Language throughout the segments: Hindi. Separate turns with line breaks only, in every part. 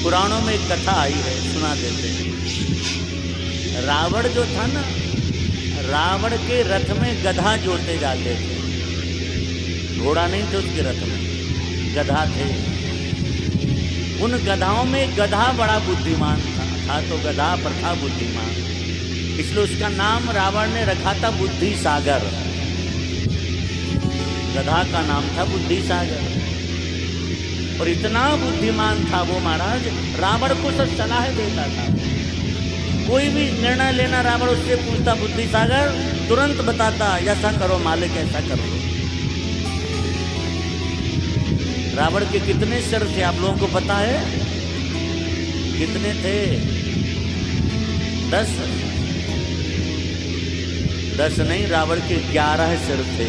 पुराणों में एक कथा आई है, सुना देते हैं। रावण जो था ना, रावण के रथ में गधा जोते जाते थे। घोड़ा नहीं थे उसके रथ में, गधा थे। उन गधाओं में गधा बड़ा बुद्धिमान था तो गधा पर था बुद्धिमान, इसलिए उसका नाम रावण ने रखा था बुद्धि सागर। गधा का नाम था बुद्धि सागर। और इतना बुद्धिमान था वो महाराज, रावण को सब सलाह देता था। कोई भी निर्णय लेना रावण उससे पूछता, बुद्धि सागर तुरंत बताता, ऐसा करो मालिक, ऐसा करो। रावण के कितने सिर थे आप लोगों को पता है? कितने थे? 10? 10 नहीं, रावण के 11 सिर थे।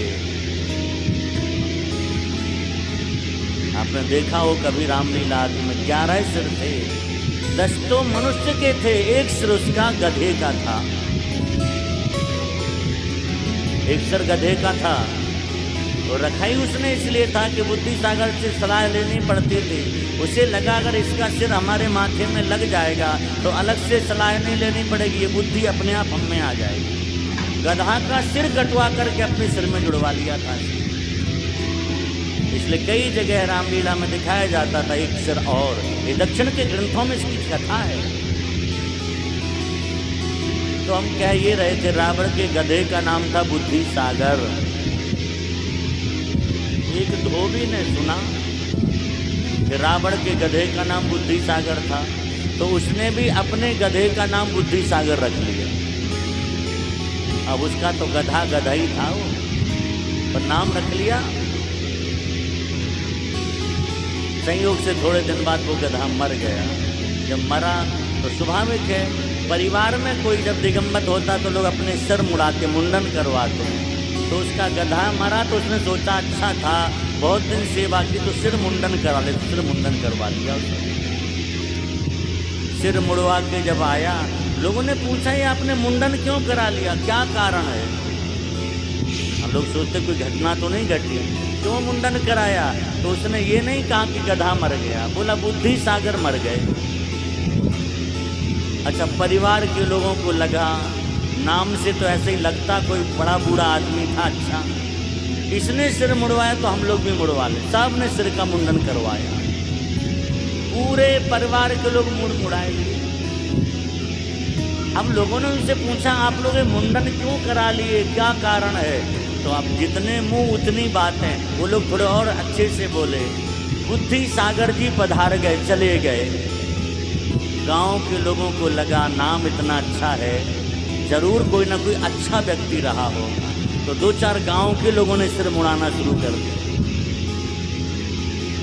आपने देखा हो कभी रामलीला आदि में, 11 सिर थे। 10 तो मनुष्य के थे, एक सिर उसका गधे का था। एक सिर गधे का था। तो रखा ही उसने इसलिए था कि बुद्धि सागर से सलाह लेनी पड़ती थी। उसे लगा अगर इसका सिर हमारे माथे में लग जाएगा तो अलग से सलाह नहीं लेनी पड़ेगी, ये बुद्धि अपने आप हम में आ जाएगी। गधा का सिर कटवा करके अपने सिर में जुड़वा लिया था। इसलिए कई जगह रामलीला में दिखाया जाता था एक सिर और। ये दक्षिण के ग्रंथों में इसकी कथा है। तो हम कह ये रहे थे, रावण के गधे का नाम था बुद्धि सागर। एक धोबी ने सुना कि रावण के गधे का नाम बुद्धि सागर था, तो उसने भी अपने गधे का नाम बुद्धि सागर रख लिया। अब उसका तो गधा गधा ही था वो, पर नाम रख लिया। संयोग से थोड़े दिन बाद वो गधा मर गया। जब मरा तो स्वाभाविक है, परिवार में कोई जब दिगंबर होता तो लोग अपने सिर मुड़ाते, मुंडन करवाते हैं। तो उसका गधा मरा तो उसने सोचा अच्छा था, बहुत दिन सेवा की तो सिर मुंडन करा ले, तो सिर मुंडन करवा लिया उसने। सिर मुड़वा के जब आया, लोगों ने पूछा ये आपने मुंडन क्यों करा लिया, क्या कारण है? हम लोग सोचते कोई घटना तो नहीं घटी, क्यों मुंडन कराया? तो उसने ये नहीं कहा कि गधा मर गया, बोला बुद्धि सागर मर गए। अच्छा, परिवार के लोगों को लगा नाम से तो ऐसे ही लगता कोई बड़ा बूढ़ा आदमी था, अच्छा इसने सिर मुड़वाया तो हम लोग भी मुड़वा ले। सब ने सिर का मुंडन करवाया, पूरे परिवार के लोग मुड़ाए। अब लोगों ने उनसे पूछा आप लोग ये मुंडन क्यों करा लिए, क्या कारण है? तो आप जितने मुंह उतनी बातें। वो लोग थोड़े और अच्छे से बोले, बुद्धि सागर जी पधार गए, चले गए। गांव के लोगों को लगा नाम इतना अच्छा है, जरूर कोई ना कोई अच्छा व्यक्ति रहा हो। तो 2-4 गांव के लोगों ने सिर मुड़ाना शुरू कर दिया।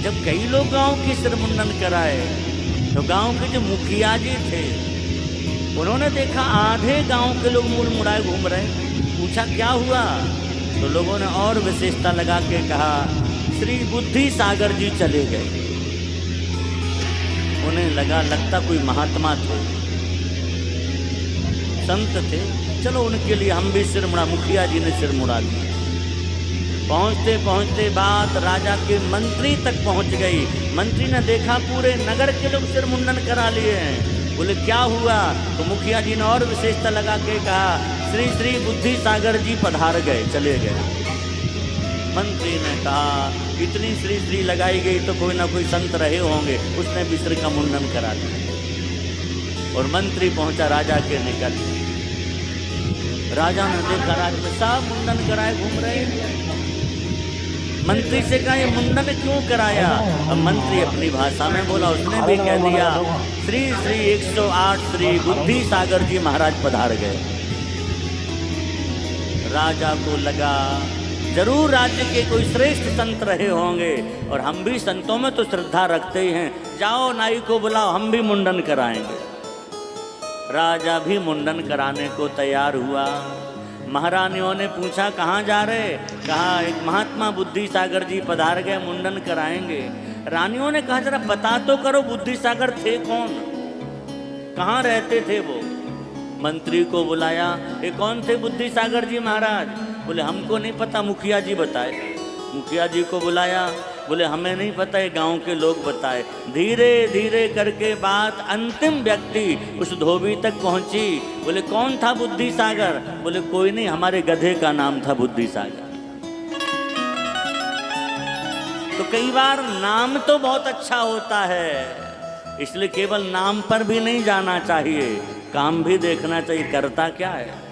जब कई लोग गांव की सिर मुंडन कराए तो गांव के जो मुखिया जी थे उन्होंने देखा आधे गांव के लोग मुड़ मुड़ाए घूम रहे। पूछा क्या हुआ? तो लोगों ने और विशेषता लगा के कहा श्री बुद्धि सागर जी चले गए। उन्हें लगा लगता कोई महात्मा थे, संत थे, चलो उनके लिए हम भी सिर मुड़ा। मुखिया जी ने सिर मुड़ा दिया। पहुँचते पहुँचते बात राजा के मंत्री तक पहुँच गई। मंत्री ने देखा पूरे नगर के लोग सिर मुंडन करा लिए हैं। बोले क्या हुआ? तो मुखिया जी ने और विशेषता लगा के कहा श्री श्री बुद्धि सागर जी पधार गए, चले गए। मंत्री ने कहा इतनी श्री श्री लगाई गई तो कोई ना कोई संत रहे होंगे, उसने भी सिर का मुंडन करा दिया। और मंत्री पहुंचा राजा के निकट। राजा ने देखा राज में सब मुंडन कराए घूम रहे हैं। मंत्री से कहा ये मुंडन क्यों कराया? अब मंत्री अपनी भाषा में बोला, उसने भी कह दिया श्री श्री 108 श्री बुद्धि सागर जी महाराज पधार गए। राजा को लगा जरूर राज्य के कोई श्रेष्ठ संत रहे होंगे, और हम भी संतों में तो श्रद्धा रखते ही हैं, जाओ नाई को बुलाओ, हम भी मुंडन कराएंगे। राजा भी मुंडन कराने को तैयार हुआ। महारानियों ने पूछा कहाँ जा रहे? कहा एक महात्मा बुद्धि सागर जी पधार गए, मुंडन कराएंगे। रानियों ने कहा जरा बता तो करो बुद्धि सागर थे कौन, कहाँ रहते थे वो? मंत्री को बुलाया, ये कौन थे बुद्धि सागर जी महाराज? बोले हमको नहीं पता, मुखिया जी बताए। मुखिया जी को बुलाया, बोले हमें नहीं पता, ये गांव के लोग बताए। धीरे धीरे करके बात अंतिम व्यक्ति उस धोबी तक पहुंची। बोले कौन था बुद्धि सागर? बोले कोई नहीं, हमारे गधे का नाम था बुद्धि सागर। तो कई बार नाम तो बहुत अच्छा होता है, इसलिए केवल नाम पर भी नहीं जाना चाहिए, काम भी देखना चाहिए करता क्या है।